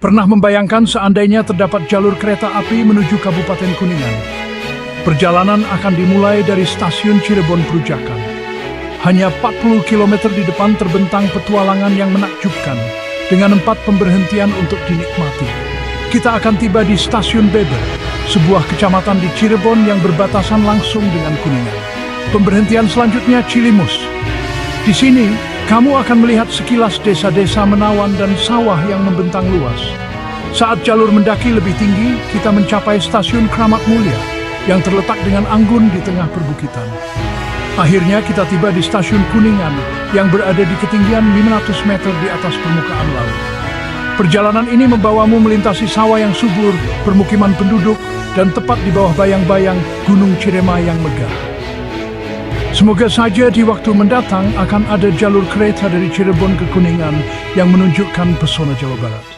Pernah membayangkan seandainya terdapat jalur kereta api menuju Kabupaten Kuningan? Perjalanan akan dimulai dari stasiun Cirebon Perujakan. Hanya 40 km di depan terbentang petualangan yang menakjubkan, dengan 4 pemberhentian untuk dinikmati. Kita akan tiba di stasiun Beber, sebuah kecamatan di Cirebon yang berbatasan langsung dengan Kuningan. Pemberhentian selanjutnya Cilimus. Di sini, kamu akan melihat sekilas desa-desa menawan dan sawah yang membentang luas. Saat jalur mendaki lebih tinggi, kita mencapai stasiun Kramat Mulia yang terletak dengan anggun di tengah perbukitan. Akhirnya kita tiba di stasiun Kuningan yang berada di ketinggian 500 meter di atas permukaan laut. Perjalanan ini membawamu melintasi sawah yang subur, permukiman penduduk, dan tepat di bawah bayang-bayang Gunung Cirema yang megah. Semoga saja di waktu mendatang akan ada jalur kereta dari Cirebon ke Kuningan yang menunjukkan pesona Jawa Barat.